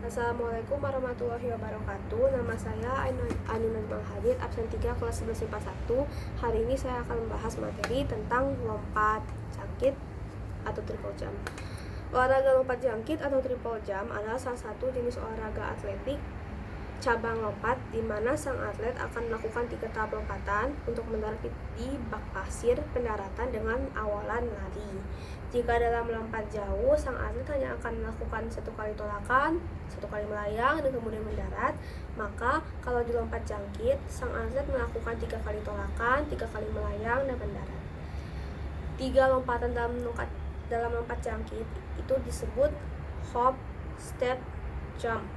Assalamualaikum warahmatullahi wabarakatuh. Nama saya Anu Najmal Hadid, absen 3 kelas 11 IPA 1. Hari ini saya akan membahas materi tentang lompat jangkit atau triple jump. Olahraga lompat jangkit atau triple jump adalah salah satu jenis olahraga atletik cabang lompat di mana sang atlet akan melakukan 3 tahap lompatan untuk mendarat di bak pasir pendaratan dengan awalan lari. Jika dalam melompat jauh, sang atlet hanya akan melakukan 1 kali tolakan, 1 kali melayang, dan kemudian mendarat. Maka kalau di lompat jangkit, sang atlet melakukan 3 kali tolakan, 3 kali melayang, dan mendarat. 3 lompatan dalam lompat jangkit itu disebut hop, step, jump.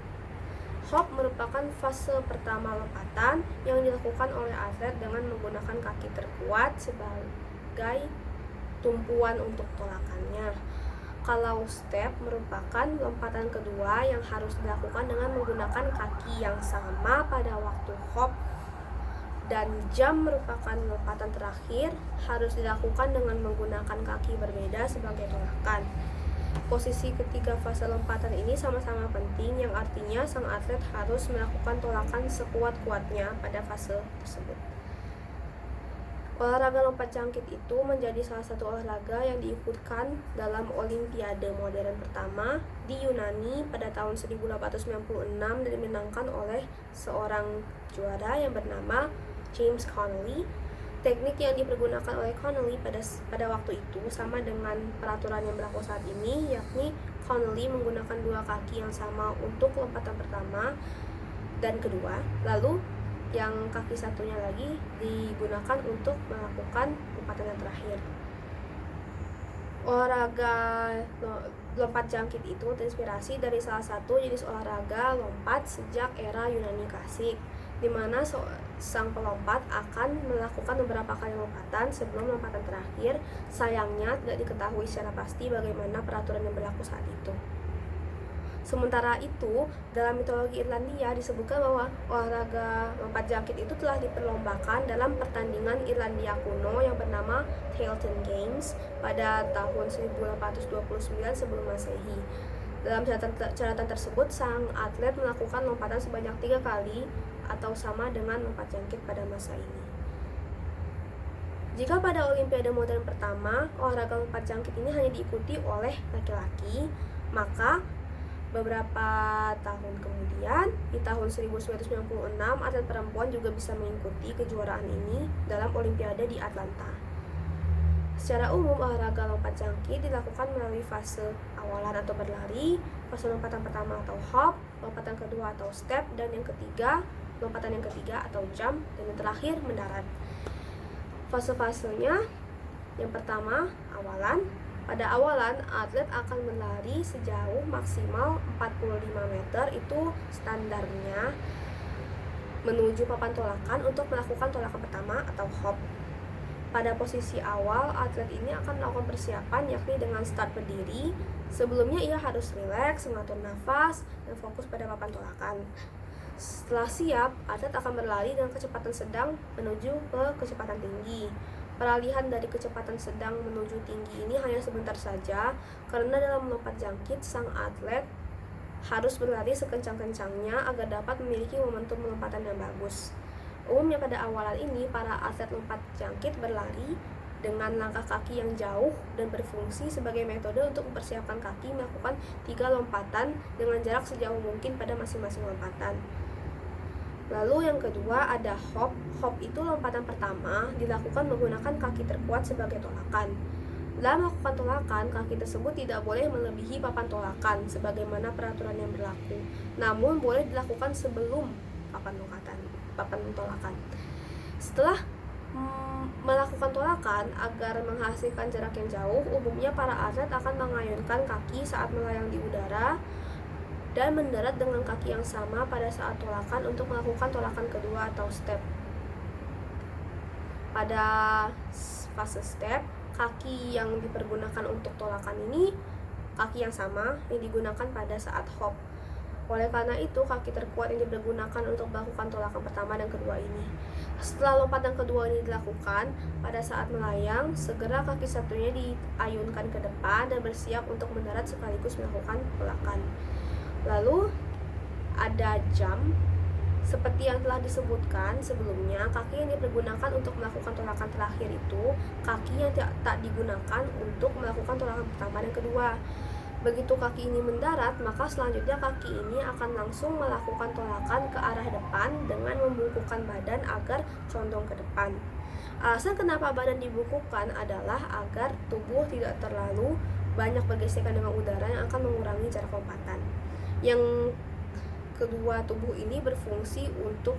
Hop merupakan fase pertama lompatan yang dilakukan oleh atlet dengan menggunakan kaki terkuat sebagai tumpuan untuk tolakannya. Kalau step merupakan lompatan kedua yang harus dilakukan dengan menggunakan kaki yang sama pada waktu hop, dan jump merupakan lompatan terakhir harus dilakukan dengan menggunakan kaki berbeda sebagai tolakan. Posisi ketiga fase lompatan ini sama-sama penting, yang artinya sang atlet harus melakukan tolakan sekuat-kuatnya pada fase tersebut. Olahraga lompat jangkit itu menjadi salah satu olahraga yang diikutkan dalam Olimpiade modern pertama di Yunani pada tahun 1896 dan dimenangkan oleh seorang juara yang bernama James Connolly. Teknik yang dipergunakan oleh Connolly pada waktu itu sama dengan peraturan yang berlaku saat ini, yakni Connolly menggunakan 2 kaki yang sama untuk lompatan pertama dan kedua, lalu yang kaki satunya lagi digunakan untuk melakukan lompatan yang terakhir. Olahraga lompat jangkit itu terinspirasi dari salah satu jenis olahraga lompat sejak era Yunani klasik, di mana sang pelompat akan melakukan beberapa kali lompatan sebelum lompatan terakhir. Sayangnya tidak diketahui secara pasti bagaimana peraturan yang berlaku saat itu. Sementara itu, dalam mitologi Irlandia disebutkan bahwa olahraga lompat jangkit itu telah diperlombakan dalam pertandingan Irlandia kuno yang bernama Tailteann Games pada tahun 1829 sebelum Masehi. Dalam catatan tersebut, sang atlet melakukan lompatan sebanyak 3 kali atau sama dengan lompat jangkit pada masa ini. Jika pada Olimpiade modern pertama, olahraga lompat jangkit ini hanya diikuti oleh laki-laki, maka beberapa tahun kemudian, di tahun 1996, atlet perempuan juga bisa mengikuti kejuaraan ini dalam Olimpiade di Atlanta. Secara umum, olahraga lompat jangkit dilakukan melalui fase awalan atau berlari, fase lompatan pertama atau hop, lompatan kedua atau step, dan lompatan yang ketiga atau jump, dan yang terakhir mendarat. Fase-fasenya, yang pertama awalan. Pada awalan, atlet akan berlari sejauh maksimal 45 meter, itu standarnya, menuju papan tolakan untuk melakukan tolakan pertama atau hop. Pada posisi awal, atlet ini akan melakukan persiapan, yakni dengan start berdiri. Sebelumnya ia harus rileks, mengatur nafas, dan fokus pada papan tolakan. Setelah siap, atlet akan berlari dengan kecepatan sedang menuju ke kecepatan tinggi. Peralihan dari kecepatan sedang menuju tinggi ini hanya sebentar saja, karena dalam melompat jangkit, sang atlet harus berlari sekencang-kencangnya agar dapat memiliki momentum lompatan yang bagus. Umumnya pada awalan ini, para atlet lompat jangkit berlari dengan langkah kaki yang jauh dan berfungsi sebagai metode untuk mempersiapkan kaki melakukan 3 lompatan dengan jarak sejauh mungkin pada masing-masing lompatan. Lalu yang kedua ada hop. Hop itu lompatan pertama dilakukan menggunakan kaki terkuat sebagai tolakan. Dalam melakukan tolakan, kaki tersebut tidak boleh melebihi papan tolakan sebagaimana peraturan yang berlaku, namun boleh dilakukan sebelum papan tolakan. Setelah melakukan tolakan agar menghasilkan jarak yang jauh, umumnya para atlet akan mengayunkan kaki saat melayang di udara dan mendarat dengan kaki yang sama pada saat tolakan untuk melakukan tolakan kedua atau step. Pada fase step, kaki yang dipergunakan untuk tolakan ini kaki yang sama yang digunakan pada saat hop. Oleh karena itu, kaki terkuat yang dipergunakan untuk melakukan tolakan pertama dan kedua ini. Setelah lompatan kedua ini dilakukan, pada saat melayang, segera kaki satunya diayunkan ke depan dan bersiap untuk mendarat sekaligus melakukan tolakan. Lalu ada jump. Seperti yang telah disebutkan sebelumnya, kaki yang dipergunakan untuk melakukan tolakan terakhir itu kaki yang tak digunakan untuk melakukan tolakan pertama dan kedua. Begitu kaki ini mendarat, maka selanjutnya kaki ini akan langsung melakukan tolakan ke arah depan dengan membungkukkan badan agar condong ke depan. Alasan kenapa badan dibungkukkan adalah agar tubuh tidak terlalu banyak bergesekan dengan udara yang akan mengurangi jarak lompatan. Yang kedua, tubuh ini berfungsi untuk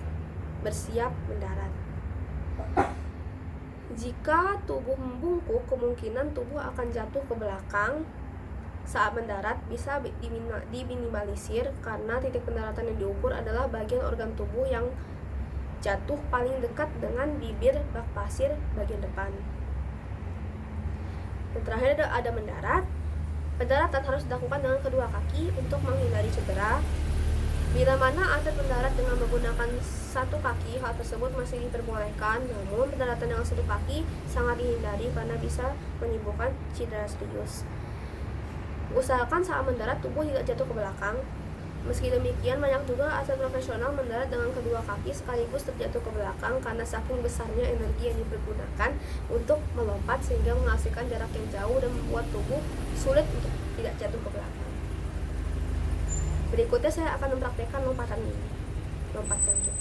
bersiap mendarat. Jika tubuh membungkuk, kemungkinan tubuh akan jatuh ke belakang saat mendarat bisa diminimalisir karena titik pendaratan yang diukur adalah bagian organ tubuh yang jatuh paling dekat dengan bibir bak pasir bagian depan. Yang terakhir ada mendarat. Pendaratan harus dilakukan dengan kedua kaki untuk menghindari cedera. Bila mana atlet mendarat dengan menggunakan satu kaki, hal tersebut masih diperbolehkan, namun pendaratan dengan satu kaki sangat dihindari karena bisa menimbulkan cedera serius. Usahakan saat mendarat tubuh tidak jatuh ke belakang. Meski demikian, banyak juga atlet profesional mendarat dengan kedua kaki sekaligus terjatuh ke belakang karena saking besarnya energi yang dipergunakan untuk melompat sehingga menghasilkan jarak yang jauh dan membuat tubuh sulit untuk tidak jatuh ke belakang. Berikutnya saya akan mempraktekkan lompatan ini. Lompat jangkit.